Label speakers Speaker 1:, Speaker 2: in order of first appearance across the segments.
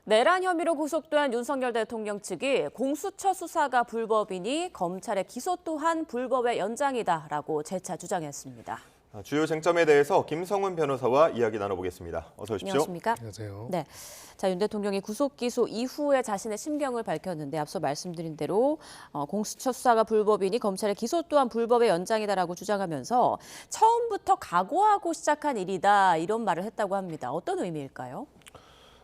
Speaker 1: 내란 혐의로 구속된 윤석열 대통령 측이 공수처 수사가 불법이니 검찰의 기소 또한 불법의 연장이다라고 재차 주장했습니다.
Speaker 2: 주요 쟁점에 대해서 김성훈 변호사와 이야기 나눠보겠습니다. 어서 오십시오.
Speaker 1: 안녕하십니까?
Speaker 3: 안녕하세요.
Speaker 1: 네. 자, 윤 대통령이 구속 기소 이후에 자신의 심경을 밝혔는데 앞서 말씀드린 대로 공수처 수사가 불법이니 검찰의 기소 또한 불법의 연장이다라고 주장하면서 처음부터 각오하고 시작한 일이다 이런 말을 했다고 합니다. 어떤 의미일까요?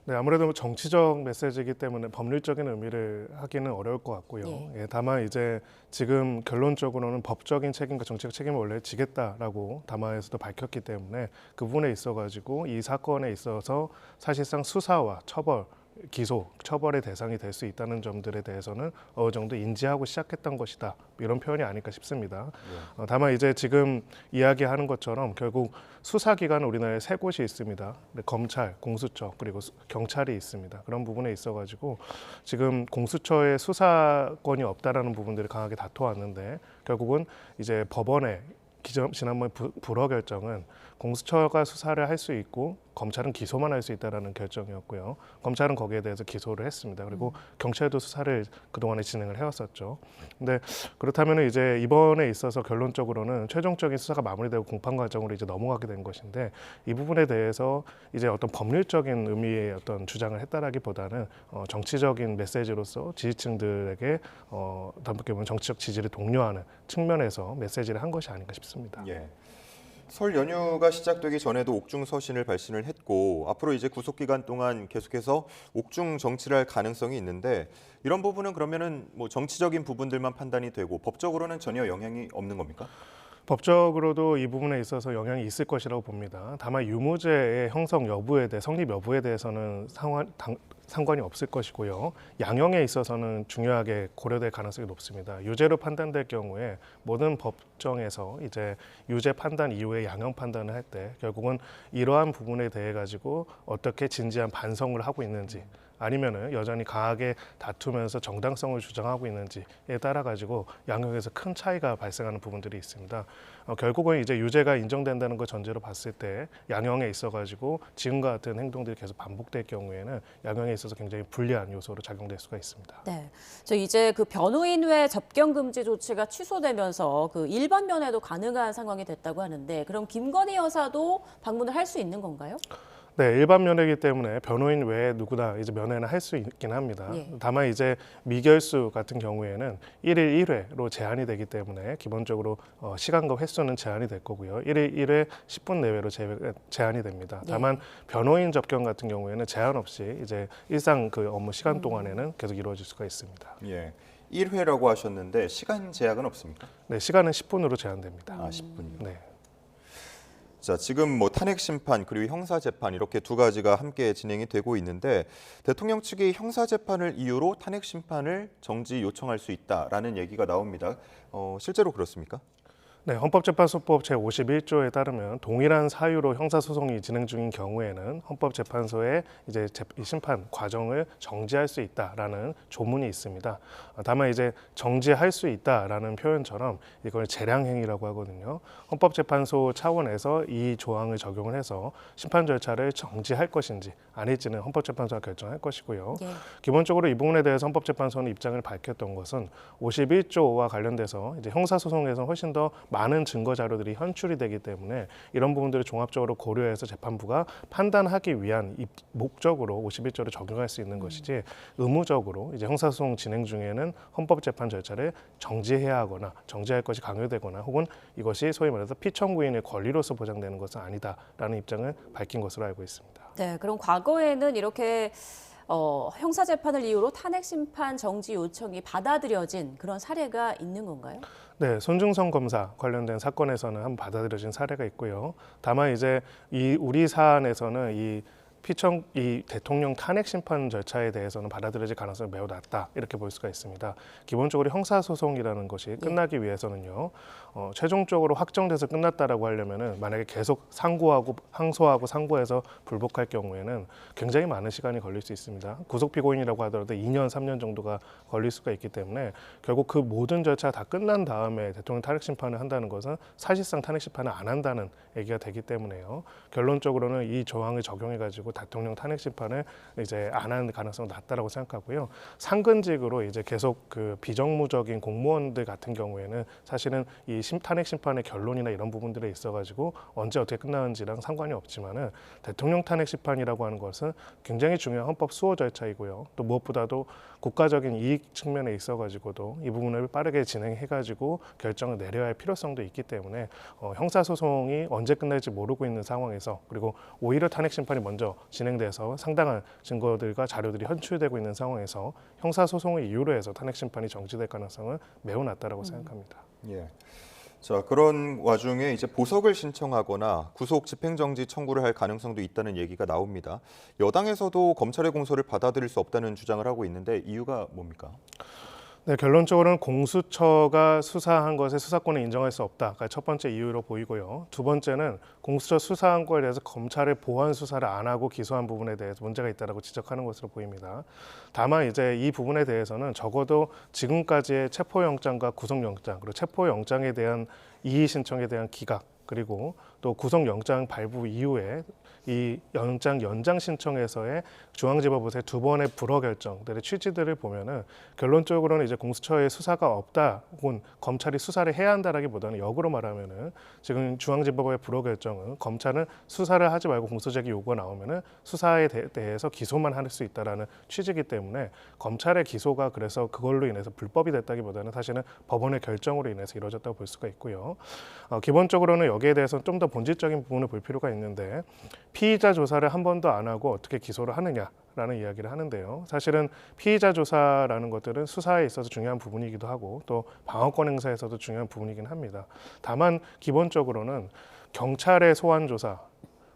Speaker 3: 네, 아무래도 정치적 메시지이기 때문에 법률적인 의미를 하기는 어려울 것 같고요. 예, 다만 이제 지금 결론적으로는 법적인 책임과 정치적 책임을 원래 지겠다라고 담화에서도 밝혔기 때문에 그 부분에 있어가지고 이 사건에 있어서 사실상 수사와 처벌, 기소, 처벌의 대상이 될 수 있다는 점들에 대해서는 어느 정도 인지하고 시작했던 것이다. 이런 표현이 아닐까 싶습니다. 다만 이제 지금 이야기하는 것처럼 결국 수사기관은 우리나라에 세 곳이 있습니다. 검찰, 공수처, 그리고 경찰이 있습니다. 그런 부분에 있어가지고 지금 공수처의 수사권이 없다라는 부분들을 강하게 다퉈왔는데 결국은 이제 법원의 지난번 불허 결정은 공수처가 수사를 할 수 있고 검찰은 기소만 할 수 있다라는 결정이었고요. 검찰은 거기에 대해서 기소를 했습니다. 그리고 경찰도 수사를 그동안에 진행을 해왔었죠. 근데 그렇다면 이제 이번에 있어서 결론적으로는 최종적인 수사가 마무리되고 공판 과정으로 이제 넘어가게 된 것인데 이 부분에 대해서 이제 어떤 법률적인 의미의 어떤 주장을 했다라기보다는 정치적인 메시지로서 지지층들에게 어떻게 보면 정치적 지지를 독려하는 측면에서 메시지를 한 것이 아닌가 싶습니다.
Speaker 2: 예. 설 연휴가 시작되기 전에도 옥중 서신을 발신을 했고 앞으로 이제 구속 기간 동안 계속해서 옥중 정치를 할 가능성이 있는데 이런 부분은 그러면은 뭐 정치적인 부분들만 판단이 되고 법적으로는 전혀 영향이 없는 겁니까?
Speaker 3: 법적으로도 이 부분에 있어서 영향이 있을 것이라고 봅니다. 다만 유무죄의 형성 여부에 대해 성립 여부에 대해서는 상관이 없을 것이고요. 양형에 있어서는 중요하게 고려될 가능성이 높습니다. 유죄로 판단될 경우에 모든 법정에서 이제 유죄 판단 이후에 양형 판단을 할 때 결국은 이러한 부분에 대해 가지고 어떻게 진지한 반성을 하고 있는지 아니면은 여전히 강하게 다투면서 정당성을 주장하고 있는지에 따라 가지고 양형에서 큰 차이가 발생하는 부분들이 있습니다. 결국은 이제 유죄가 인정된다는 걸 전제로 봤을 때 양형에 있어 가지고 지금과 같은 행동들이 계속 반복될 경우에는 양형에 있어서 굉장히 불리한 요소로 작용될 수가 있습니다.
Speaker 1: 네, 저 이제 그 변호인 외 접견 금지 조치가 취소되면서 그 일반 면회도 가능한 상황이 됐다고 하는데 그럼 김건희 여사도 방문을 할 수 있는 건가요?
Speaker 3: 네, 일반 면회이기 때문에 변호인 외에 누구나 이제 면회는 할 수 있긴 합니다.
Speaker 1: 예.
Speaker 3: 다만 이제 미결수 같은 경우에는 1일 1회로 제한이 되기 때문에 기본적으로 시간과 횟수는 제한이 될 거고요. 1일 1회 10분 내외로 제한이 됩니다. 다만 변호인 접견 같은 경우에는 제한 없이 이제 일상 그 업무 시간 동안에는 계속 이루어질 수가 있습니다.
Speaker 2: 예. 1회라고 하셨는데 시간 제약은 없습니까?
Speaker 3: 네, 시간은 10분으로 제한됩니다.
Speaker 2: 10분이요.
Speaker 3: 네.
Speaker 2: 자, 지금 뭐 탄핵 심판 그리고 형사 재판 이렇게 두 가지가 함께 진행이 되고 있는데 대통령 측이 형사 재판을 이유로 탄핵 심판을 정지 요청할 수 있다라는 얘기가 나옵니다. 실제로 그렇습니까?
Speaker 3: 네, 헌법재판소법 제51조에 따르면 동일한 사유로 형사소송이 진행 중인 경우에는 헌법재판소에 이제 심판 과정을 정지할 수 있다라는 조문이 있습니다. 다만 이제 정지할 수 있다라는 표현처럼 이걸 재량행위라고 하거든요. 헌법재판소 차원에서 이 조항을 적용을 해서 심판 절차를 정지할 것인지 아닐지는 헌법재판소가 결정할 것이고요. 기본적으로 이 부분에 대해서 헌법재판소는 입장을 밝혔던 것은 51조와 관련돼서 이제 형사소송에서 훨씬 더 많은 증거 자료들이 현출이 되기 때문에 이런 부분들을 종합적으로 고려해서 재판부가 판단하기 위한 목적으로 51조를 적용할 수 있는 것이지 의무적으로 이제 형사소송 진행 중에는 헌법재판 절차를 정지해야 하거나 정지할 것이 강요되거나 혹은 이것이 소위 말해서 피청구인의 권리로서 보장되는 것은 아니다라는 입장을 밝힌 것으로 알고 있습니다.
Speaker 1: 네, 그럼 과거에는 이렇게 형사 재판을 이유로 탄핵 심판 정지 요청이 받아들여진 그런 사례가 있는 건가요?
Speaker 3: 네, 손중성 검사 관련된 사건에서는 한번 받아들여진 사례가 있고요. 다만 이제 우리 사안에서는 이 대통령 탄핵 심판 절차에 대해서는 받아들여질 가능성이 매우 낮다 이렇게 볼 수가 있습니다. 기본적으로 형사소송이라는 것이 끝나기 위해서는요, 최종적으로 확정돼서 끝났다라고 하려면은 만약에 계속 상고하고 항소하고 상고해서 불복할 경우에는 굉장히 많은 시간이 걸릴 수 있습니다. 구속 피고인이라고 하더라도 2년, 3년 정도가 걸릴 수가 있기 때문에 결국 그 모든 절차가 다 끝난 다음에 대통령 탄핵 심판을 한다는 것은 사실상 탄핵 심판을 안 한다는 얘기가 되기 때문에요. 결론적으로는 이 조항을 적용해 가지고 가지고 대통령 탄핵 심판을 이제 안 하는 가능성이 낮다라고 생각하고요. 상근직으로 이제 계속 그 비정무적인 공무원들 같은 경우에는 사실은 이 탄핵 심판의 결론이나 이런 부분들에 있어가지고 언제 어떻게 끝나는지랑 상관이 없지만은 대통령 탄핵 심판이라고 하는 것은 굉장히 중요한 헌법 수호 절차이고요. 또 무엇보다도 국가적인 이익 측면에 있어가지고도 이 부분을 빠르게 진행해가지고 결정을 내려야 할 필요성도 있기 때문에 형사소송이 언제 끝날지 모르고 있는 상황에서 그리고 오히려 탄핵 심판이 먼저 진행돼서 상당한 증거들과 자료들이 현출되고 있는 상황에서 형사소송을 이유로 해서 탄핵 심판이 정지될 가능성은 매우 낮다라고 생각합니다.
Speaker 2: 예. 자, 그런 와중에 이제 보석을 신청하거나 구속 집행정지 청구를 할 가능성도 있다는 얘기가 나옵니다. 여당에서도 검찰의 공소를 받아들일 수 없다는 주장을 하고 있는데 이유가 뭡니까?
Speaker 3: 네, 결론적으로는 공수처가 수사한 것에 수사권을 인정할 수 없다가 첫 번째 이유로 보이고요. 두 번째는 공수처 수사한 거에 대해서 검찰의 보완 수사를 안 하고 기소한 부분에 대해서 문제가 있다라고 지적하는 것으로 보입니다. 다만 이제 이 부분에 대해서는 적어도 지금까지의 체포영장과 구속영장 그리고 체포영장에 대한 이의 신청에 대한 기각 그리고 또 구속영장 발부 이후에 이 영장 연장 신청에서의 중앙지법에서의 두 번의 불허 결정들의 취지들을 보면은 결론적으로는 이제 공수처의 수사가 없다 혹은 검찰이 수사를 해야 한다라기보다는 역으로 말하면은 지금 중앙지법의 불허 결정은 검찰은 수사를 하지 말고 공소제기 요구가 나오면은 수사에 대해서 기소만 할 수 있다라는 취지이기 때문에 검찰의 기소가 그래서 그걸로 인해서 불법이 됐다기보다는 사실은 법원의 결정으로 인해서 이루어졌다고 볼 수가 있고요. 기본적으로는 여기에 대해서는 좀 더 본질적인 부분을 볼 필요가 있는데 피의자 조사를 한 번도 안 하고 어떻게 기소를 하느냐라는 이야기를 하는데요. 사실은 피의자 조사라는 것들은 수사에 있어서 중요한 부분이기도 하고 또 방어권 행사에서도 중요한 부분이긴 합니다. 다만 기본적으로는 경찰의 소환 조사,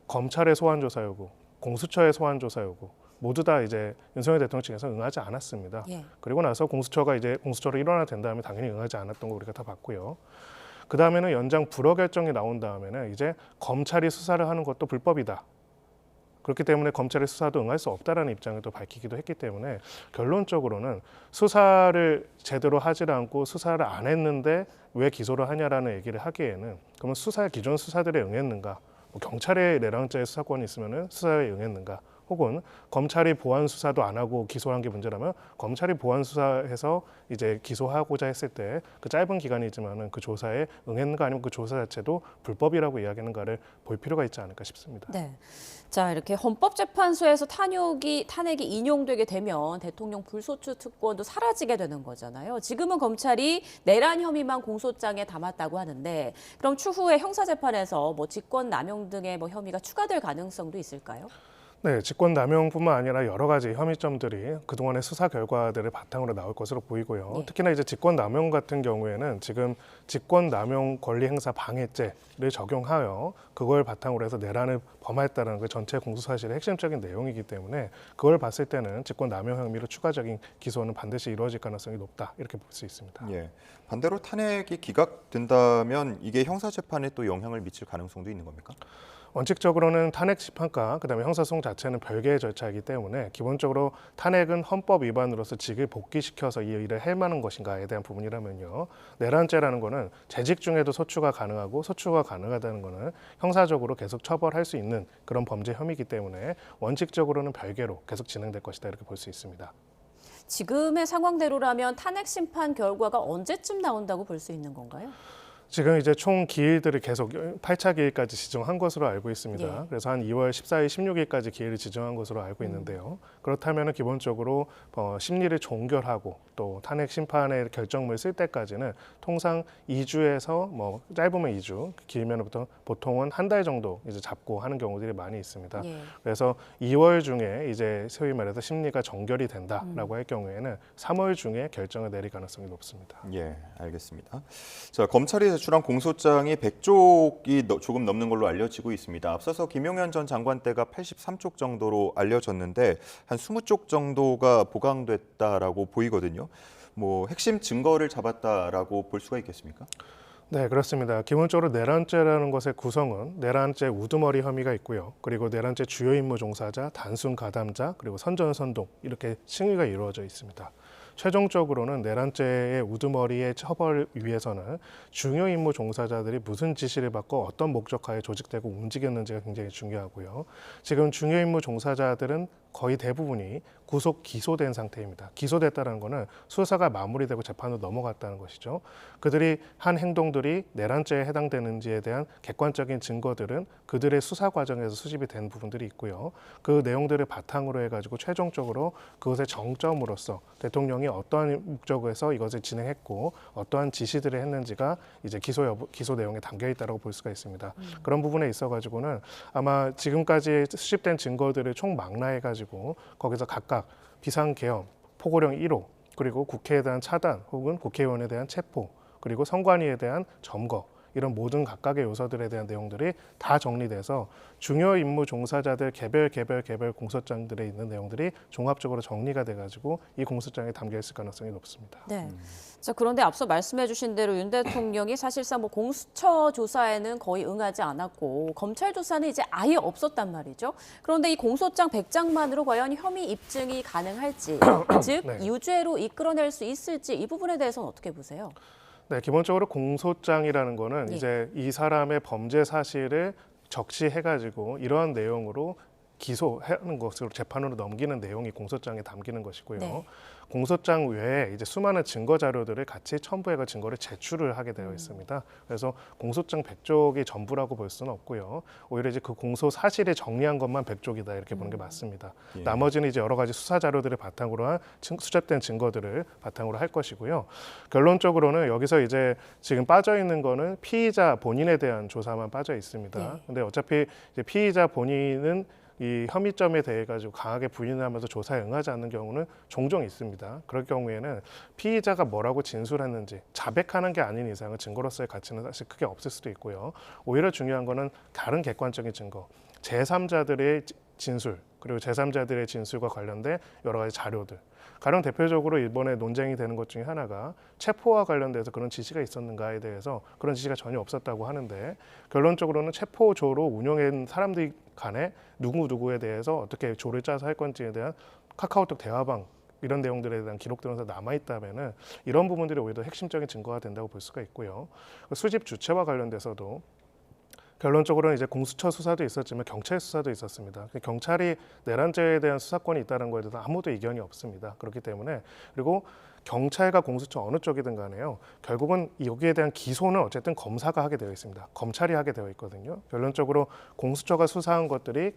Speaker 3: 검찰의 소환 조사 요구, 공수처의 소환 조사 요구 모두 다 이제 윤석열 대통령 측에서 응하지 않았습니다.
Speaker 1: 예.
Speaker 3: 그리고 나서 공수처가 이제 공수처로 일원화 된 다음에 당연히 응하지 않았던 거 우리가 다 봤고요. 그 다음에는 연장 불허 결정이 나온 다음에는 이제 검찰이 수사를 하는 것도 불법이다. 그렇기 때문에 검찰의 수사도 응할 수 없다라는 입장을 또 밝히기도 했기 때문에 결론적으로는 수사를 제대로 하지 않고 수사를 안 했는데 왜 기소를 하냐라는 얘기를 하기에는 그러면 기존 수사들에 응했는가? 뭐 경찰의 내란죄 수사권이 있으면은 수사에 응했는가? 혹은 검찰이 보완 수사도 안 하고 기소한 게 문제라면 검찰이 보완 수사해서 이제 기소하고자 했을 때 그 짧은 기간이지만은 그 조사에 응했는가 아니면 그 조사 자체도 불법이라고 이야기하는가를 볼 필요가 있지 않을까 싶습니다.
Speaker 1: 네. 자, 이렇게 헌법재판소에서 탄핵이 인용되게 되면 대통령 불소추 특권도 사라지게 되는 거잖아요. 지금은 검찰이 내란 혐의만 공소장에 담았다고 하는데 그럼 추후에 형사재판에서 뭐 직권남용 등의 뭐 혐의가 추가될 가능성도 있을까요?
Speaker 3: 네, 직권남용뿐만 아니라 여러 가지 혐의점들이 그동안의 수사 결과들을 바탕으로 나올 것으로 보이고요.
Speaker 1: 네.
Speaker 3: 특히나 이제 직권남용 같은 경우에는 지금 직권남용 권리행사 방해죄를 적용하여 그걸 바탕으로 해서 내란을 범했다는 그 전체 공소사실의 핵심적인 내용이기 때문에 그걸 봤을 때는 직권남용 혐의로 추가적인 기소는 반드시 이루어질 가능성이 높다 이렇게 볼 수 있습니다.
Speaker 2: 예. 반대로 탄핵이 기각된다면 이게 형사재판에 또 영향을 미칠 가능성도 있는 겁니까?
Speaker 3: 원칙적으로는 탄핵 심판과 그다음에 형사소송 자체는 별개의 절차이기 때문에 기본적으로 탄핵은 헌법 위반으로서 직을 복귀시켜서 이 일을 할 만한 것인가에 대한 부분이라면요. 내란죄라는 거는 재직 중에도 소추가 가능하고 소추가 가능하다는 거는 형사적으로 계속 처벌할 수 있는 그런 범죄 혐의이기 때문에 원칙적으로는 별개로 계속 진행될 것이다 이렇게 볼 수 있습니다.
Speaker 1: 지금의 상황대로라면 탄핵 심판 결과가 언제쯤 나온다고 볼 수 있는 건가요?
Speaker 3: 지금 이제 총 기일들을 계속 8차 기일까지 지정한 것으로 알고 있습니다.
Speaker 1: 예.
Speaker 3: 그래서 한 2월 14일, 16일까지 기일을 지정한 것으로 알고 있는데요. 그렇다면 기본적으로 심리를 종결하고 또 탄핵 심판의 결정문을 쓸 때까지는 통상 2주에서 뭐 짧으면 2주, 길면 보통은 한 달 정도 이제 잡고 하는 경우들이 많이 있습니다.
Speaker 1: 예.
Speaker 3: 그래서 2월 중에 이제 소위 말해서 심리가 정결이 된다라고 할 경우에는 3월 중에 결정을 내릴 가능성이 높습니다.
Speaker 2: 예, 알겠습니다. 자, 검찰이 제출한 공소장이 100쪽이 조금 넘는 걸로 알려지고 있습니다. 앞서서 김용현 전 장관 때가 83쪽 정도로 알려졌는데 한 20쪽 정도가 보강됐다라고 보이거든요. 뭐 핵심 증거를 잡았다라고 볼 수가 있겠습니까?
Speaker 3: 네, 그렇습니다. 기본적으로 내란죄라는 것의 구성은 내란죄 우두머리 혐의가 있고요. 그리고 내란죄 주요 임무 종사자, 단순 가담자, 그리고 선전 선동 이렇게 층위가 이루어져 있습니다. 최종적으로는 내란죄의 우두머리의 처벌 위해서는 중요 임무 종사자들이 무슨 지시를 받고 어떤 목적하에 조직되고 움직였는지가 굉장히 중요하고요. 지금 중요 임무 종사자들은 거의 대부분이 구속 기소된 상태입니다. 기소됐다는 것은 수사가 마무리되고 재판으로 넘어갔다는 것이죠. 그들이 한 행동들이 내란죄에 해당되는지에 대한 객관적인 증거들은 그들의 수사 과정에서 수집이 된 부분들이 있고요. 그 내용들을 바탕으로 해가지고 최종적으로 그것의 정점으로서 대통령이 어떠한 목적에서 이것을 진행했고 어떠한 지시들을 했는지가 이제 기소 내용에 담겨 있다고 볼 수가 있습니다. 그런 부분에 있어가지고는 아마 지금까지 수집된 증거들을 총망라해가지고 거기서 각각 비상계엄, 포고령 1호, 그리고 국회에 대한 차단 혹은 국회의원에 대한 체포, 그리고 선관위에 대한 점거, 이런 모든 각각의 요소들에 대한 내용들이 다 정리돼서 중요 임무 종사자들 개별 공소장들에 있는 내용들이 종합적으로 정리가 돼가지고 이 공소장에 담겨 있을 가능성이 높습니다.
Speaker 1: 네. 자, 그런데 앞서 말씀해주신 대로 윤 대통령이 사실상 뭐 공수처 조사에는 거의 응하지 않았고 검찰 조사는 이제 아예 없었단 말이죠. 그런데 이 공소장 100장만으로 과연 혐의 입증이 가능할지, 즉
Speaker 3: 네.
Speaker 1: 유죄로 이끌어낼 수 있을지 이 부분에 대해서는 어떻게 보세요?
Speaker 3: 네, 기본적으로 공소장이라는 거는
Speaker 1: 예.
Speaker 3: 이제 이 사람의 범죄 사실을 적시해가지고 이러한 내용으로 기소하는 것으로 재판으로 넘기는 내용이 공소장에 담기는 것이고요.
Speaker 1: 네.
Speaker 3: 공소장 외에 이제 수많은 증거 자료들을 같이 첨부해서 증거를 제출을 하게 되어 있습니다. 그래서 공소장 100쪽이 전부라고 볼 수는 없고요. 오히려 이제 그 공소 사실을 정리한 것만 100쪽이다 이렇게 보는 게 맞습니다.
Speaker 2: 예.
Speaker 3: 나머지는 이제 여러 가지 수사 자료들을 바탕으로 한 수집된 증거들을 바탕으로 할 것이고요. 결론적으로는 여기서 이제 지금 빠져 있는 거는 피의자 본인에 대한 조사만 빠져 있습니다.
Speaker 1: 네.
Speaker 3: 근데 어차피 이제 피의자 본인은 이 혐의점에 대해 가지고 강하게 부인하면서 조사에 응하지 않는 경우는 종종 있습니다. 그럴 경우에는 피의자가 뭐라고 진술했는지 자백하는 게 아닌 이상은 증거로서의 가치는 사실 크게 없을 수도 있고요. 오히려 중요한 거는 다른 객관적인 증거, 제3자들의 진술, 그리고 제3자들의 진술과 관련된 여러 가지 자료들. 가령 대표적으로 이번에 논쟁이 되는 것 중에 하나가 체포와 관련돼서 그런 지시가 있었는가에 대해서 그런 지시가 전혀 없었다고 하는데 결론적으로는 체포조로 운영한 사람들 간에 누구에 대해서 어떻게 조를 짜서 할 건지에 대한 카카오톡 대화방 이런 내용들에 대한 기록들은 남아있다면 이런 부분들이 오히려 핵심적인 증거가 된다고 볼 수가 있고요. 수집 주체와 관련돼서도 결론적으로는 이제 공수처 수사도 있었지만 경찰 수사도 있었습니다. 경찰이 내란죄에 대한 수사권이 있다는 거에 대해서 아무도 이견이 없습니다. 그렇기 때문에 그리고 경찰과 공수처 어느 쪽이든 간에요. 결국은 여기에 대한 기소는 어쨌든 검사가 하게 되어 있습니다. 검찰이 하게 되어 있거든요. 결론적으로 공수처가 수사한 것들이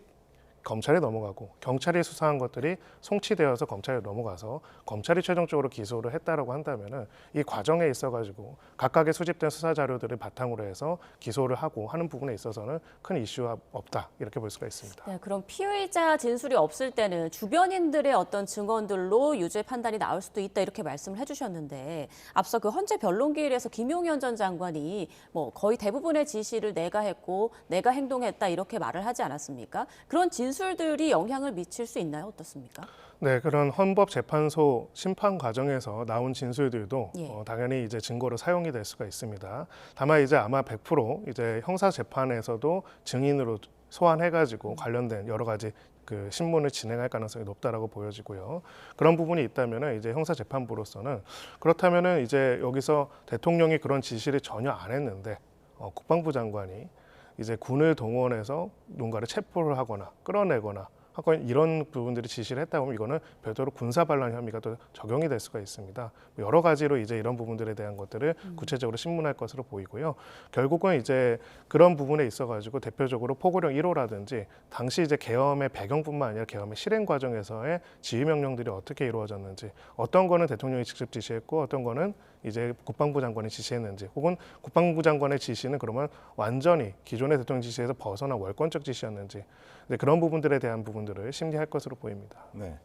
Speaker 3: 검찰에 넘어가고 경찰이 수사한 것들이 송치되어서 검찰에 넘어가서 검찰이 최종적으로 기소를 했다라고 한다면은 이 과정에 있어가지고 각각의 수집된 수사 자료들을 바탕으로 해서 기소를 하고 하는 부분에 있어서는 큰 이슈가 없다 이렇게 볼 수가 있습니다.
Speaker 1: 네, 그럼 피의자 진술이 없을 때는 주변인들의 어떤 증언들로 유죄 판단이 나올 수도 있다 이렇게 말씀을 해주셨는데 앞서 그 헌재 변론기일에서 김용현 전 장관이 뭐 거의 대부분의 지시를 내가 했고 내가 행동했다 이렇게 말을 하지 않았습니까? 그런 진술들이 영향을 미칠 수 있나요? 어떻습니까?
Speaker 3: 네, 그런 헌법재판소 심판 과정에서 나온 진술들도
Speaker 1: 예.
Speaker 3: 당연히 이제 증거로 사용이 될 수가 있습니다. 다만 이제 아마 100% 이제 형사 재판에서도 증인으로 소환해가지고 관련된 여러 가지 그 신문을 진행할 가능성이 높다라고 보여지고요. 그런 부분이 있다면은 이제 형사재판부로서는 그렇다면은 이제 여기서 대통령이 그런 지시를 전혀 안 했는데 국방부 장관이 이제 군을 동원해서 누군가를 체포를 하거나 끌어내거나 이런 부분들이 지시를 했다 보면 이거는 별도로 군사 반란 혐의가 또 적용이 될 수가 있습니다. 여러 가지로 이제 이런 부분들에 대한 것들을 구체적으로 신문할 것으로 보이고요. 결국은 이제 그런 부분에 있어가지고 대표적으로 포고령 1호라든지 당시 이제 계엄의 배경뿐만 아니라 계엄의 실행 과정에서의 지휘 명령들이 어떻게 이루어졌는지, 어떤 거는 대통령이 직접 지시했고 어떤 거는 이제 국방부 장관이 지시했는지, 혹은 국방부 장관의 지시는 그러면 완전히 기존의 대통령 지시에서 벗어난 월권적 지시였는지, 그런 부분들에 대한 부분들을 심리할 것으로 보입니다.
Speaker 2: 네.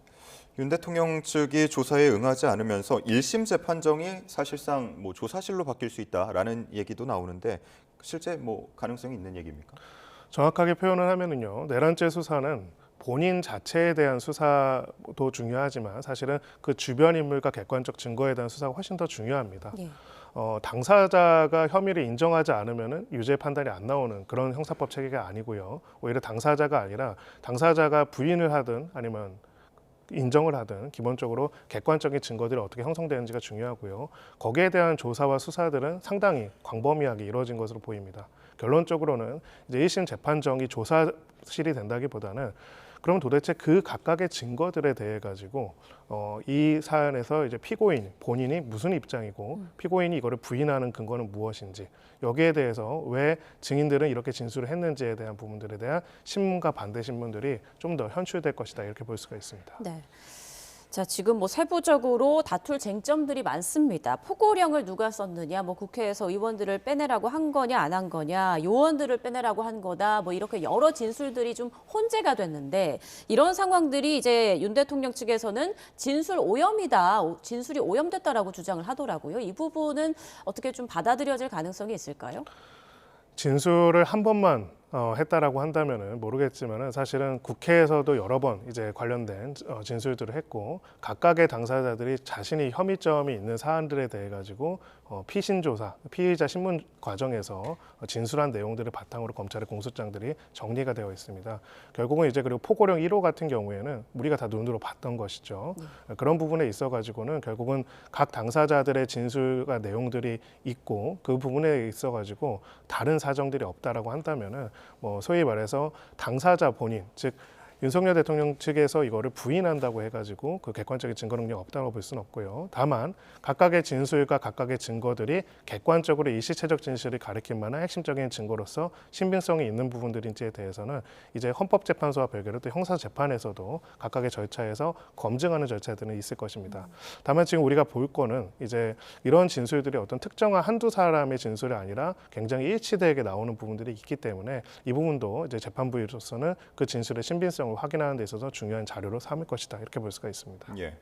Speaker 2: 윤 대통령 측이 조사에 응하지 않으면서 1심 재판정이 사실상 뭐 조사실로 바뀔 수 있다라는 얘기도 나오는데 실제 뭐 가능성이 있는 얘기입니까?
Speaker 3: 정확하게 표현을 하면은요, 내란죄 수사는 본인 자체에 대한 수사도 중요하지만 사실은 그 주변 인물과 객관적 증거에 대한 수사가 훨씬 더 중요합니다.
Speaker 1: 예.
Speaker 3: 당사자가 혐의를 인정하지 않으면은 유죄 판단이 안 나오는 그런 형사법 체계가 아니고요. 오히려 당사자가 아니라 당사자가 부인을 하든 아니면 인정을 하든 기본적으로 객관적인 증거들이 어떻게 형성되는지가 중요하고요. 거기에 대한 조사와 수사들은 상당히 광범위하게 이루어진 것으로 보입니다. 결론적으로는 이제 1심 재판정이 조사실이 된다기보다는 그럼 도대체 그 각각의 증거들에 대해 가지고 이 사안에서 이제 피고인 본인이 무슨 입장이고 피고인이 이거를 부인하는 근거는 무엇인지 여기에 대해서 왜 증인들은 이렇게 진술을 했는지에 대한 부분들에 대한 신문과 반대 신문들이 좀 더 현출될 것이다 이렇게 볼 수가 있습니다.
Speaker 1: 네. 자, 지금 뭐 세부적으로 다툴 쟁점들이 많습니다. 포고령을 누가 썼느냐, 뭐 국회에서 의원들을 빼내라고 한 거냐, 안 한 거냐, 요원들을 빼내라고 한 거다, 뭐 이렇게 여러 진술들이 좀 혼재가 됐는데 이런 상황들이 이제 윤 대통령 측에서는 진술 오염이다, 진술이 오염됐다라고 주장을 하더라고요. 이 부분은 어떻게 좀 받아들여질 가능성이 있을까요?
Speaker 3: 진술을 한 번만 했다라고 한다면은 모르겠지만은 사실은 국회에서도 여러 번 이제 관련된 진술들을 했고 각각의 당사자들이 자신이 혐의점이 있는 사안들에 대해 가지고 피신 조사, 피의자 신문 과정에서 진술한 내용들을 바탕으로 검찰의 공소장들이 정리가 되어 있습니다. 결국은 이제 그리고 포고령 1호 같은 경우에는 우리가 다 눈으로 봤던 것이죠. 그런 부분에 있어 가지고는 결국은 각 당사자들의 진술과 내용들이 있고 그 부분에 있어 가지고 다른 사정들이 없다라고 한다면은 뭐 소위 말해서 당사자 본인 즉 윤석열 대통령 측에서 이거를 부인한다고 해가지고 그 객관적인 증거 능력 없다고 볼 수는 없고요. 다만 각각의 진술과 각각의 증거들이 객관적으로 일시체적 진실을 가리킬 만한 핵심적인 증거로서 신빙성이 있는 부분들인지에 대해서는 이제 헌법재판소와 별개로 또 형사재판에서도 각각의 절차에서 검증하는 절차들은 있을 것입니다. 다만 지금 우리가 볼 거는 이제 이런 진술들이 어떤 특정한 한두 사람의 진술이 아니라 굉장히 일치되게 나오는 부분들이 있기 때문에 이 부분도 이제 재판부로서는 그 진술의 신빙성 확인하는 데 있어서 중요한 자료로 삼을 것이다 이렇게 볼 수가 있습니다.
Speaker 2: 예.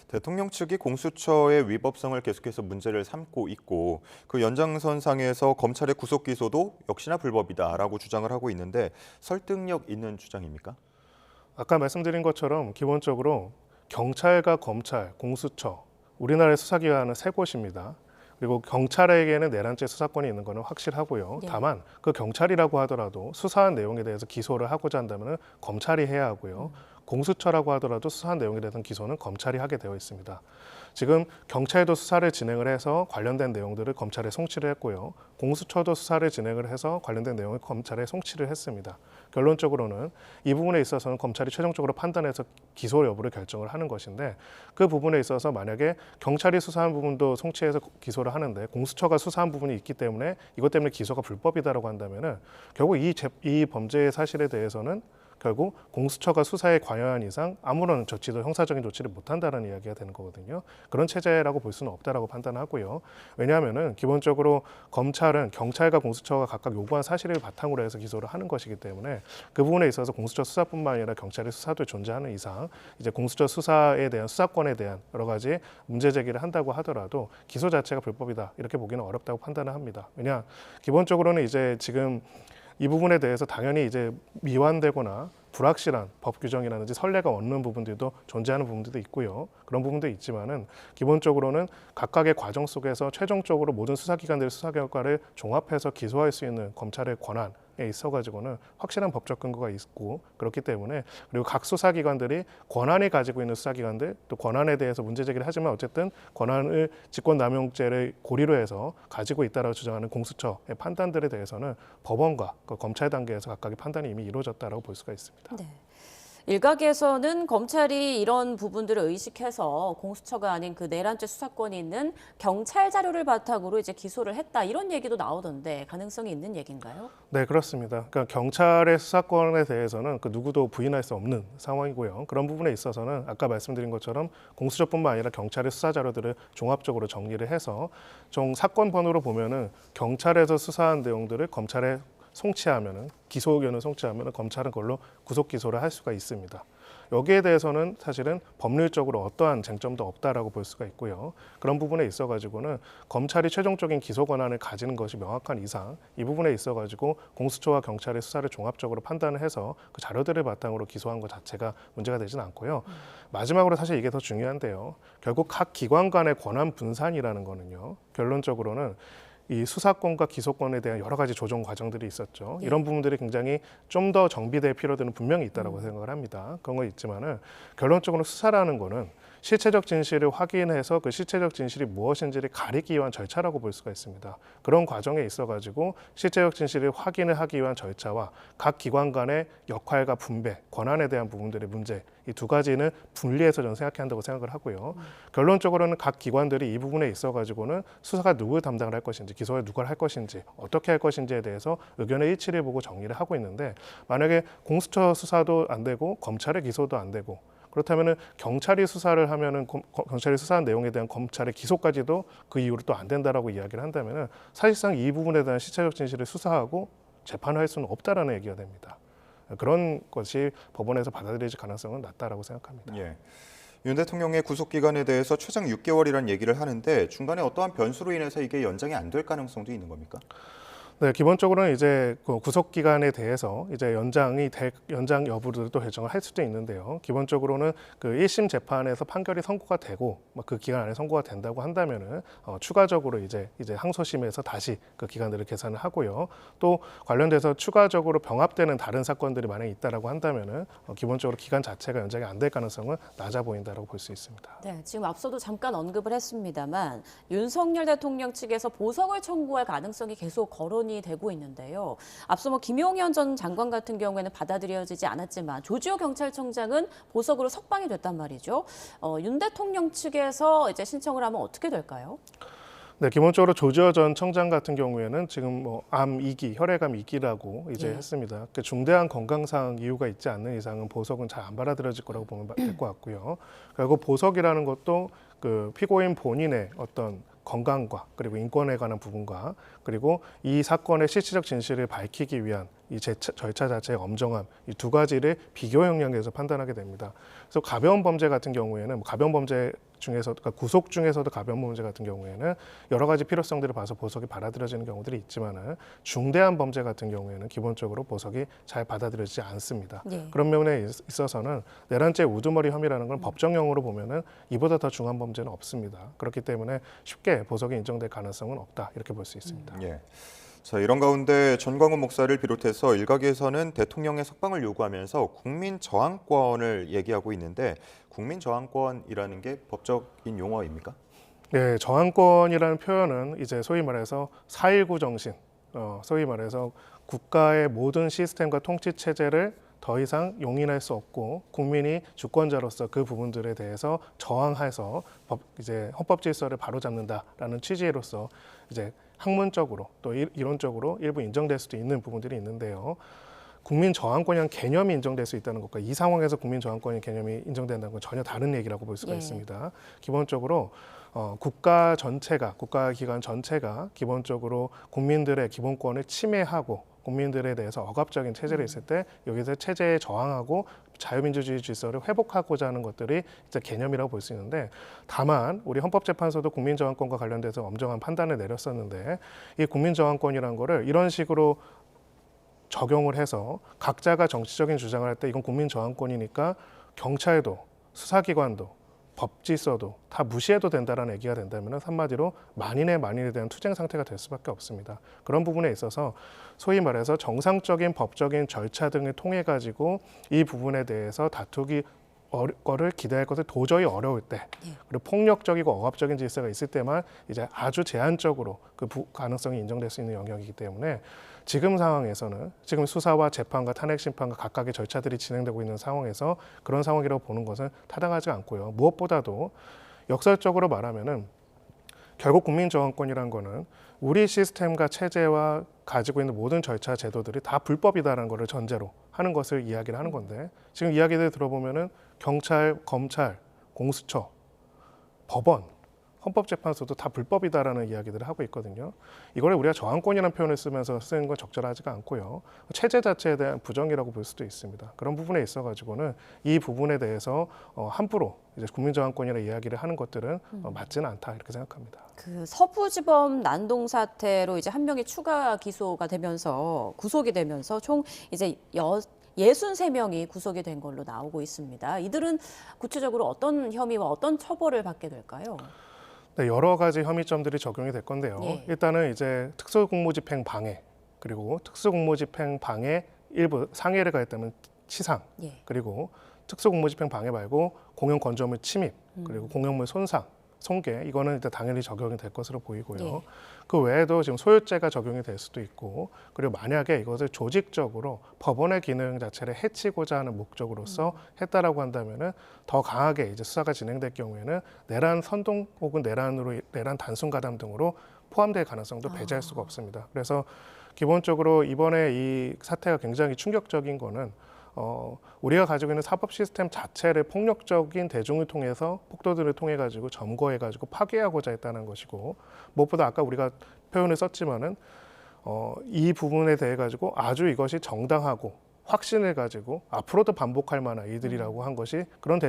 Speaker 2: 대통령 측이 공수처의 위법성을 계속해서 문제를 삼고 있고 그 연장선상에서 검찰의 구속 기소도 역시나 불법이다라고 주장을 하고 있는데 설득력 있는 주장입니까?
Speaker 3: 아까 말씀드린 것처럼 기본적으로 경찰과 검찰, 공수처 우리나라의 수사기관은 세 곳입니다. 그리고 경찰에게는 내란죄 수사권이 있는 것은 확실하고요.
Speaker 1: 예.
Speaker 3: 다만 그 경찰이라고 하더라도 수사한 내용에 대해서 기소를 하고자 한다면 검찰이 해야 하고요. 공수처라고 하더라도 수사한 내용에 대해서는 기소는 검찰이 하게 되어 있습니다. 지금 경찰도 수사를 진행을 해서 관련된 내용들을 검찰에 송치를 했고요. 공수처도 수사를 진행을 해서 관련된 내용을 검찰에 송치를 했습니다. 결론적으로는 이 부분에 있어서는 검찰이 최종적으로 판단해서 기소 여부를 결정을 하는 것인데 그 부분에 있어서 만약에 경찰이 수사한 부분도 송치해서 기소를 하는데 공수처가 수사한 부분이 있기 때문에 이것 때문에 기소가 불법이다라고 한다면은 결국 이 범죄의 사실에 대해서는 결국 공수처가 수사에 관여한 이상 아무런 조치도 형사적인 조치를 못한다는 이야기가 되는 거거든요. 그런 체제라고 볼 수는 없다라고 판단하고요. 왜냐하면은 기본적으로 검찰은 경찰과 공수처가 각각 요구한 사실을 바탕으로 해서 기소를 하는 것이기 때문에 그 부분에 있어서 공수처 수사뿐만 아니라 경찰의 수사도 존재하는 이상 이제 공수처 수사에 대한 수사권에 대한 여러 가지 문제 제기를 한다고 하더라도 기소 자체가 불법이다 이렇게 보기는 어렵다고 판단을 합니다. 왜냐 기본적으로는 이제 지금 이 부분에 대해서 당연히 이제 미완되거나 불확실한 법 규정이라든지 선례가 없는 부분들도 존재하는 부분들도 있고요. 그런 부분도 있지만은 기본적으로는 각각의 과정 속에서 최종적으로 모든 수사기관들의 수사 결과를 종합해서 기소할 수 있는 검찰의 권한에 있어가지고는 확실한 법적 근거가 있고 그렇기 때문에 그리고 각 수사기관들이 권한이 가지고 있는 수사기관들 또 권한에 대해서 문제 제기를 하지만 어쨌든 권한을 직권남용죄를 고리로 해서 가지고 있다라고 주장하는 공수처의 판단들에 대해서는 법원과 그 검찰 단계에서 각각의 판단이 이미 이루어졌다라고 볼 수가 있습니다.
Speaker 1: 네. 일각에서는 검찰이 이런 부분들을 의식해서 공수처가 아닌 그 내란죄 수사권이 있는 경찰 자료를 바탕으로 이제 기소를 했다 이런 얘기도 나오던데 가능성이 있는 얘기인가요?
Speaker 3: 네, 그렇습니다. 그러니까 경찰의 수사권에 대해서는 그 누구도 부인할 수 없는 상황이고요. 그런 부분에 있어서는 아까 말씀드린 것처럼 공수처뿐만 아니라 경찰의 수사 자료들을 종합적으로 정리를 해서 좀 사건 번호로 보면은 경찰에서 수사한 내용들을 검찰에 송치하면은 기소 의견을 송치하면은 검찰은 그걸로 구속 기소를 할 수가 있습니다. 여기에 대해서는 사실은 법률적으로 어떠한 쟁점도 없다라고 볼 수가 있고요. 그런 부분에 있어가지고는 검찰이 최종적인 기소 권한을 가지는 것이 명확한 이상 이 부분에 있어가지고 공수처와 경찰의 수사를 종합적으로 판단을 해서 그 자료들을 바탕으로 기소한 것 자체가 문제가 되지는 않고요. 마지막으로 사실 이게 더 중요한데요. 결국 각 기관 간의 권한 분산이라는 거는요. 결론적으로는 이 수사권과 기소권에 대한 여러 가지 조정 과정들이 있었죠.
Speaker 1: 예.
Speaker 3: 이런 부분들이 굉장히 좀 더 정비될 필요들은 분명히 있다라고 생각을 합니다. 그런 거 있지만은 결론적으로 수사라는 거는 실체적 진실을 확인해서 그 실체적 진실이 무엇인지를 가리기 위한 절차라고 볼 수가 있습니다. 그런 과정에 있어가지고 실체적 진실을 확인을 하기 위한 절차와 각 기관 간의 역할과 분배, 권한에 대한 부분들의 문제, 이 두 가지는 분리해서 저는 생각해야 한다고 생각을 하고요. 결론적으로는 각 기관들이 이 부분에 있어가지고는 수사가 누구 담당을 할 것인지, 기소를 누가 할 것인지, 어떻게 할 것인지에 대해서 의견의 일치를 보고 정리를 하고 있는데, 만약에 공수처 수사도 안 되고 검찰의 기소도 안 되고, 그렇다면은 경찰이 수사를 하면은 경찰이 수사한 내용에 대한 검찰의 기소까지도 그 이후로 또 안 된다라고 이야기를 한다면은 사실상 이 부분에 대한 실체적 진실을 수사하고 재판할 수는 없다라는 얘기가 됩니다. 그런 것이 법원에서 받아들여질 가능성은 낮다라고 생각합니다.
Speaker 2: 예. 윤 대통령의 구속 기간에 대해서 최장 6개월이라는 얘기를 하는데 중간에 어떠한 변수로 인해서 이게 연장이 안 될 가능성도 있는 겁니까?
Speaker 3: 네, 기본적으로는 이제 그 구속 기간에 대해서 이제 연장 여부를 또 결정을 할 수도 있는데요. 기본적으로는 그 1심 재판에서 판결이 선고가 되고 그 기간 안에 선고가 된다고 한다면은 추가적으로 이제 항소심에서 다시 그 기간들을 계산을 하고요. 또 관련돼서 추가적으로 병합되는 다른 사건들이 만약에 있다라고 한다면은 기본적으로 기간 자체가 연장이 안 될 가능성은 낮아 보인다라고 볼 수 있습니다.
Speaker 1: 네, 지금 앞서도 잠깐 언급을 했습니다만 윤석열 대통령 측에서 보석을 청구할 가능성이 계속 거론이 되고 있는데요. 앞서 김용현 전 장관 같은 경우에는 받아들여지지 않았지만 조지호 경찰청장은 보석으로 석방이 됐단 말이죠. 윤 대통령 측에서 이제 신청을 하면 어떻게 될까요?
Speaker 3: 네, 기본적으로 조지호 전 청장 같은 경우에는 지금 암 2기, 혈액암 2기라고 이제
Speaker 1: 예.
Speaker 3: 했습니다. 그 중대한 건강상 이유가 있지 않는 이상은 보석은 잘 안 받아들여질 거라고 보면 될 것 같고요. 그리고 보석이라는 것도 그 피고인 본인의 어떤 건강과 그리고 인권에 관한 부분과 그리고 이 사건의 실질적 진실을 밝히기 위한 이 절차 자체의 엄정함, 이 두 가지를 비교 영역에서 판단하게 됩니다. 그래서 가벼운 범죄 같은 경우에는 가벼운 범죄 중에서 그러니까 구속 중에서도 가벼운 범죄 같은 경우에는 여러 가지 필요성들을 봐서 보석이 받아들여지는 경우들이 있지만은 중대한 범죄 같은 경우에는 기본적으로 보석이 잘 받아들여지지 않습니다.
Speaker 1: 예.
Speaker 3: 그런 면에 있어서는 내란죄 우두머리 혐의라는 건 법정용어로 보면은 이보다 더 중한 범죄는 없습니다. 그렇기 때문에 쉽게 보석이 인정될 가능성은 없다 이렇게 볼 수 있습니다.
Speaker 2: 예. 자, 이런 가운데 전광훈 목사를 비롯해서 일각에서는 대통령의 석방을 요구하면서 국민 저항권을 얘기하고 있는데 국민 저항권이라는 게 법적인 용어입니까?
Speaker 3: 네, 저항권이라는 표현은 이제 소위 말해서 4.19 정신, 소위 말해서 국가의 모든 시스템과 통치 체제를 더 이상 용인할 수 없고 국민이 주권자로서 그 부분들에 대해서 저항해서 이제 헌법 질서를 바로잡는다라는 취지로서 이제 학문적으로 또 이론적으로 일부 인정될 수도 있는 부분들이 있는데요. 국민 저항권이라는 개념이 인정될 수 있다는 것과 이 상황에서 국민 저항권의 개념이 인정된다는 건 전혀 다른 얘기라고 볼 수가
Speaker 1: 예.
Speaker 3: 있습니다. 기본적으로 국가 전체가 국가기관 전체가 기본적으로 국민들의 기본권을 침해하고 국민들에 대해서 억압적인 체제를 있을 때 여기서 체제에 저항하고 자유민주주의 질서를 회복하고자 하는 것들이 이제 개념이라고 볼 수 있는데 다만 우리 헌법재판소도 국민저항권과 관련돼서 엄정한 판단을 내렸었는데 이 국민저항권이라는 거를 이런 식으로 적용을 해서 각자가 정치적인 주장을 할 때 이건 국민저항권이니까 경찰도 수사기관도 법질서도 다 무시해도 된다라는 얘기가 된다면 한마디로 만인에 대한 투쟁 상태가 될 수밖에 없습니다. 그런 부분에 있어서 소위 말해서 정상적인 법적인 절차 등을 통해 가지고 이 부분에 대해서 다투기 거를 기대할 것을 도저히 어려울 때 그리고 폭력적이고 억압적인 질서가 있을 때만 이제 아주 제한적으로 그 가능성이 인정될 수 있는 영역이기 때문에 지금 상황에서는 지금 수사와 재판과 탄핵 심판과 각각의 절차들이 진행되고 있는 상황에서 그런 상황이라고 보는 것은 타당하지 않고요. 무엇보다도 역설적으로 말하면은 결국 국민저항권이란 거는 우리 시스템과 체제와 가지고 있는 모든 절차 제도들이 다 불법이다라는 것을 전제로 하는 것을 이야기를 하는 건데 지금 이야기들 들어보면은 경찰, 검찰, 공수처, 법원, 헌법재판소도 다 불법이다라는 이야기들을 하고 있거든요. 이거를 우리가 저항권이라는 표현을 쓰면서 쓰는 건 적절하지가 않고요. 체제 자체에 대한 부정이라고 볼 수도 있습니다. 그런 부분에 있어가지고는 이 부분에 대해서 함부로 이제 국민저항권이라는 이야기를 하는 것들은 맞지는 않다 이렇게 생각합니다.
Speaker 1: 그 서부지법 난동 사태로 이제 한 명이 추가 기소가 되면서 구속이 되면서 총 이제 63명이 구속이 된 걸로 나오고 있습니다. 이들은 구체적으로 어떤 혐의와 어떤 처벌을 받게 될까요?
Speaker 3: 네, 여러 가지 혐의점들이 적용이 될 건데요.
Speaker 1: 예.
Speaker 3: 일단은 이제 특수공무집행 방해, 그리고 특수공무집행 방해 일부 상해를 가했다면 치상,
Speaker 1: 예.
Speaker 3: 그리고 특수공무집행 방해 말고 공용건조물 침입, 그리고 공용물 손상, 손괴, 이거는 일단 당연히 적용이 될 것으로 보이고요.
Speaker 1: 예.
Speaker 3: 그 외에도 지금 소유죄가 적용이 될 수도 있고, 그리고 만약에 이것을 조직적으로 법원의 기능 자체를 해치고자 하는 목적으로서 했다라고 한다면은 더 강하게 이제 수사가 진행될 경우에는 내란 선동 혹은 내란 단순 가담 등으로 포함될 가능성도 배제할 수가 없습니다. 그래서 기본적으로 이번에 이 사태가 굉장히 충격적인 거는 우리가 가지고 있는 사법 시스템 자체를 폭력적인 대중을 통해서 폭도들을 통해 가지고 점거해 가지고 파괴하고자 했다는 것이고, 무엇보다 아까 우리가 표현을 썼지만은 이 부분에 대해 가지고 아주 이것이 정당하고 확신을 가지고 앞으로도 반복할 만한 일들이라고 한 것이 그런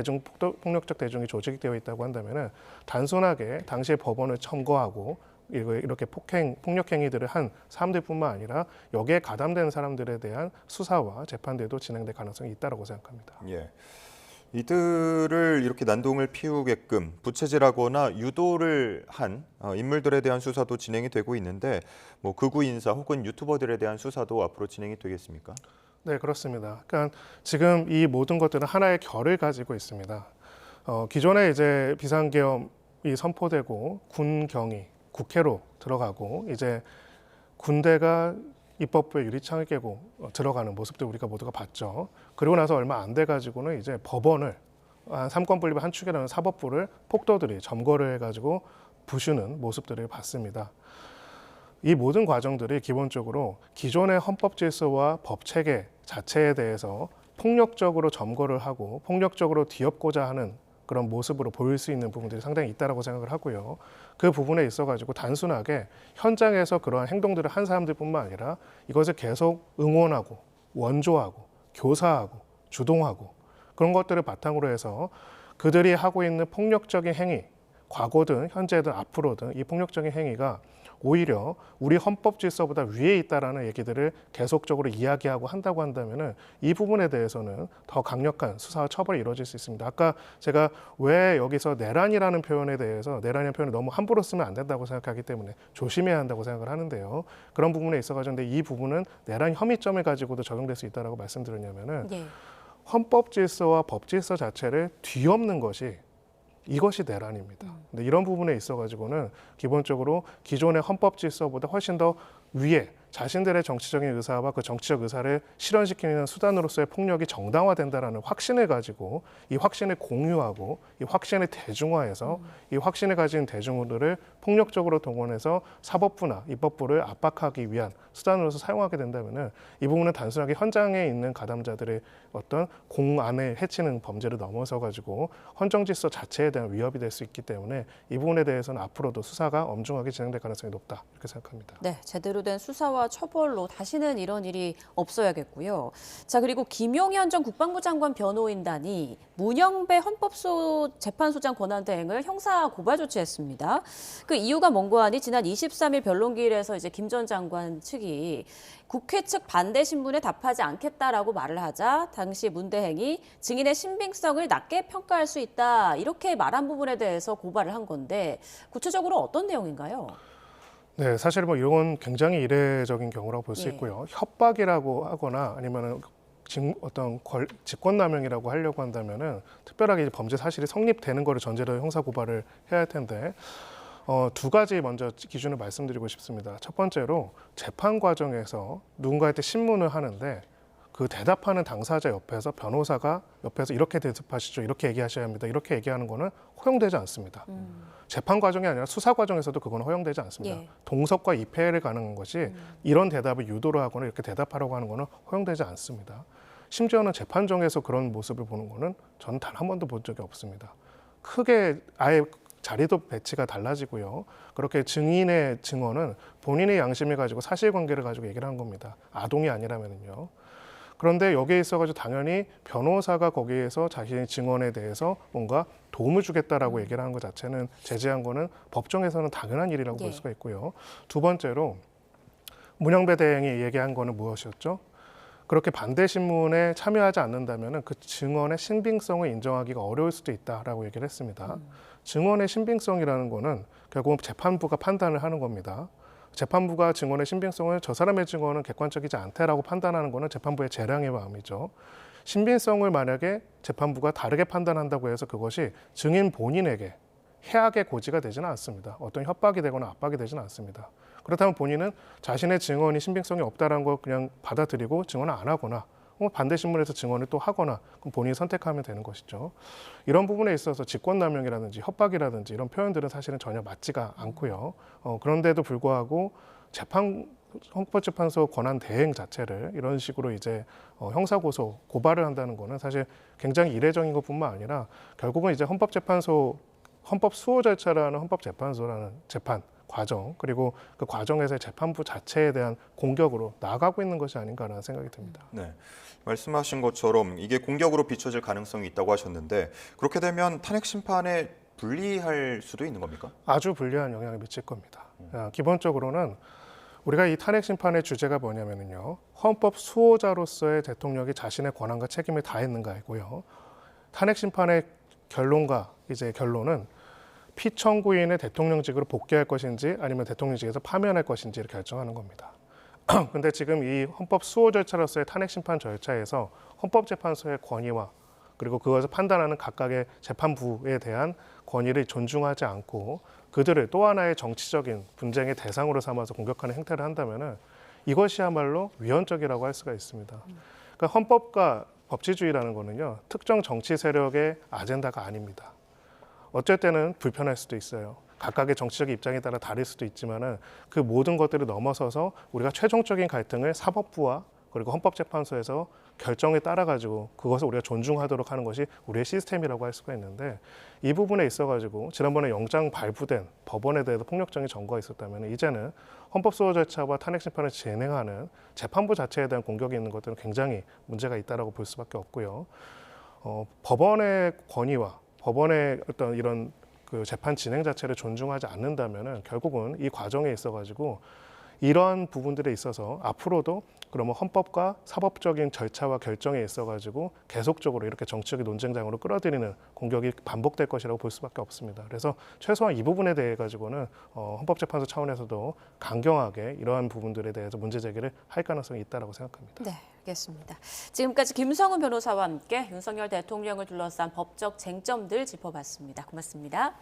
Speaker 3: 폭력적 대중이 조직되어 있다고 한다면은 단순하게 당시에 법원을 점거하고 이렇게 폭력 행위들을 한 사람들뿐만 아니라 여기에 가담된 사람들에 대한 수사와 재판들도 진행될 가능성이 있다고 생각합니다.
Speaker 2: 예. 이들을 이렇게 난동을 피우게끔 부채질하거나 유도를 한 인물들에 대한 수사도 진행이 되고 있는데, 뭐 극우 인사 혹은 유튜버들에 대한 수사도 앞으로 진행이 되겠습니까?
Speaker 3: 네, 그렇습니다. 그러니까 지금 이 모든 것들은 하나의 결을 가지고 있습니다. 기존에 이제 비상계엄이 선포되고 군경이 국회로 들어가고 이제 군대가 입법부의 유리창을 깨고 들어가는 모습들 우리가 모두가 봤죠. 그리고 나서 얼마 안 돼 가지고는 이제 법원을 삼권 분립의 한 축이라는 사법부를 폭도들이 점거를 해가지고 부수는 모습들을 봤습니다. 이 모든 과정들이 기본적으로 기존의 헌법 질서와 법 체계 자체에 대해서 폭력적으로 점거를 하고 폭력적으로 뒤엎고자 하는 그런 모습으로 보일 수 있는 부분들이 상당히 있다라고 생각을 하고요. 그 부분에 있어가지고 단순하게 현장에서 그러한 행동들을 한 사람들뿐만 아니라 이것을 계속 응원하고 원조하고 교사하고 주동하고 그런 것들을 바탕으로 해서 그들이 하고 있는 폭력적인 행위, 과거든 현재든 앞으로든 이 폭력적인 행위가 오히려 우리 헌법 질서보다 위에 있다라는 얘기들을 계속적으로 이야기하고 한다고 한다면은 이 부분에 대해서는 더 강력한 수사와 처벌이 이루어질 수 있습니다. 아까 제가 왜 여기서 내란이라는 표현에 대해서 내란이라는 표현을 너무 함부로 쓰면 안 된다고 생각하기 때문에 조심해야 한다고 생각을 하는데요. 그런 부분에 있어가지고 근데 이 부분은 내란 혐의점을 가지고도 적용될 수 있다라고 말씀드렸냐면은
Speaker 1: 예.
Speaker 3: 헌법 질서와 법 질서 자체를 뒤엎는 것이 이것이 내란입니다. 근데 이런 부분에 있어가지고는 기본적으로 기존의 헌법 질서보다 훨씬 더 위에 자신들의 정치적인 의사와 그 정치적 의사를 실현시키는 수단으로서의 폭력이 정당화된다라는 확신을 가지고 이 확신을 공유하고 이 확신을 대중화해서 이 확신을 가진 대중들을 폭력적으로 동원해서 사법부나 입법부를 압박하기 위한 수단으로서 사용하게 된다면은 이 부분은 단순하게 현장에 있는 가담자들의 어떤 공안을 해치는 범죄를 넘어서 가지고 헌정 질서 자체에 대한 위협이 될 수 있기 때문에 이 부분에 대해서는 앞으로도 수사가 엄중하게 진행될 가능성이 높다 이렇게 생각합니다.
Speaker 1: 네, 제대로 된 수사와 처벌로 다시는 이런 일이 없어야겠고요. 자, 그리고 김용현 전 국방부 장관 변호인단이 문영배 헌법재판소장 권한대행을 형사 고발 조치했습니다. 그 이유가 뭔고 하니 지난 23일 변론기일에서 이제 김 전 장관 측이 국회 측 반대 신문에 답하지 않겠다라고 말을 하자 당시 문 대행이 증인의 신빙성을 낮게 평가할 수 있다 이렇게 말한 부분에 대해서 고발을 한 건데 구체적으로 어떤 내용인가요?
Speaker 3: 네, 사실 뭐 이건 굉장히 이례적인 경우라고 볼 수
Speaker 1: 예.
Speaker 3: 있고요. 협박이라고 하거나 아니면은 어떤 직권남용이라고 하려고 한다면은 특별하게 이제 범죄 사실이 성립되는 거를 전제로 형사 고발을 해야 할 텐데 두 가지 먼저 기준을 말씀드리고 싶습니다. 첫 번째로 재판 과정에서 누군가한테 신문을 하는데 그 대답하는 당사자 옆에서 변호사가 옆에서 이렇게 대답하시죠, 이렇게 얘기하셔야 합니다, 이렇게 얘기하는 거는 허용되지 않습니다. 재판 과정이 아니라 수사 과정에서도 그건 허용되지 않습니다.
Speaker 1: 예.
Speaker 3: 동석과 입회를 가능한 것이 이런 대답을 유도를 하거나 이렇게 대답하려고 하는 거는 허용되지 않습니다. 심지어는 재판정에서 그런 모습을 보는 거는 저는 단 한 번도 본 적이 없습니다. 크게 아예 자리도 배치가 달라지고요. 그렇게 증인의 증언은 본인의 양심을 가지고 사실관계를 가지고 얘기를 한 겁니다. 아동이 아니라면요. 그런데 여기에 있어가지고 당연히 변호사가 거기에서 자신의 증언에 대해서 뭔가 도움을 주겠다라고 얘기를 하는 것 자체는 제재한 거는 법정에서는 당연한 일이라고
Speaker 1: 예.
Speaker 3: 볼 수가 있고요. 두 번째로 문영배 대행이 얘기한 거는 무엇이었죠? 그렇게 반대 신문에 참여하지 않는다면 그 증언의 신빙성을 인정하기가 어려울 수도 있다라고 얘기를 했습니다. 증언의 신빙성이라는 거는 결국 재판부가 판단을 하는 겁니다. 재판부가 증언의 신빙성을 저 사람의 증언은 객관적이지 않다라고 판단하는 거는 재판부의 재량의 마음이죠. 신빙성을 만약에 재판부가 다르게 판단한다고 해서 그것이 증인 본인에게 해악의 고지가 되지는 않습니다. 어떤 협박이 되거나 압박이 되지는 않습니다. 그렇다면 본인은 자신의 증언이 신빙성이 없다는 걸 그냥 받아들이고 증언을 안 하거나 반대 신문에서 증언을 또 하거나 그럼 본인이 선택하면 되는 것이죠. 이런 부분에 있어서 직권남용이라든지 협박이라든지 이런 표현들은 사실은 전혀 맞지가 않고요. 그런데도 불구하고 헌법재판소 권한 대행 자체를 이런 식으로 이제 형사고소 고발을 한다는 거는 사실 굉장히 이례적인 것뿐만 아니라 결국은 이제 헌법 수호 절차라는 헌법재판소라는 재판 과정 그리고 그 과정에서의 재판부 자체에 대한 공격으로 나아가고 있는 것이 아닌가라는 생각이 듭니다.
Speaker 2: 네, 말씀하신 것처럼 이게 공격으로 비춰질 가능성이 있다고 하셨는데 그렇게 되면 탄핵 심판에 불리할 수도 있는 겁니까?
Speaker 3: 아주 불리한 영향을 미칠 겁니다. 기본적으로는 우리가 이 탄핵 심판의 주제가 뭐냐면요, 헌법 수호자로서의 대통령이 자신의 권한과 책임을 다했는가이고요. 탄핵 심판의 결론은 피청구인의 대통령직으로 복귀할 것인지 아니면 대통령직에서 파면할 것인지를 결정하는 겁니다. 근데 지금 이 헌법 수호 절차로서의 탄핵 심판 절차에서 헌법재판소의 권위와 그리고 그것을 판단하는 각각의 재판부에 대한 권위를 존중하지 않고 그들을 또 하나의 정치적인 분쟁의 대상으로 삼아서 공격하는 행태를 한다면은 이것이야말로 위헌적이라고 할 수가 있습니다. 그러니까 헌법과 법치주의라는 거는요, 특정 정치 세력의 아젠다가 아닙니다. 어쩔 때는 불편할 수도 있어요. 각각의 정치적인 입장에 따라 다를 수도 있지만은 그 모든 것들을 넘어서서 우리가 최종적인 갈등을 사법부와 그리고 헌법재판소에서 결정에 따라 가지고 그것을 우리가 존중하도록 하는 것이 우리의 시스템이라고 할 수가 있는데 이 부분에 있어 가지고 지난번에 영장 발부된 법원에 대해서 폭력적인 점거가 있었다면 이제는 헌법 수호 절차와 탄핵 심판을 진행하는 재판부 자체에 대한 공격이 있는 것들은 굉장히 문제가 있다라고 볼 수밖에 없고요. 법원의 권위와 법원의 어떤 이런 그 재판 진행 자체를 존중하지 않는다면은 결국은 이 과정에 있어 가지고 이러한 부분들에 있어서 앞으로도 그러면 헌법과 사법적인 절차와 결정에 있어 가지고 계속적으로 이렇게 정치적인 논쟁장으로 끌어들이는 공격이 반복될 것이라고 볼 수밖에 없습니다. 그래서 최소한 이 부분에 대해 가지고는 헌법재판소 차원에서도 강경하게 이러한 부분들에 대해서 문제 제기를 할 가능성이 있다라고 생각합니다.
Speaker 1: 네, 알겠습니다. 지금까지 김성훈 변호사와 함께 윤석열 대통령을 둘러싼 법적 쟁점들 짚어봤습니다. 고맙습니다.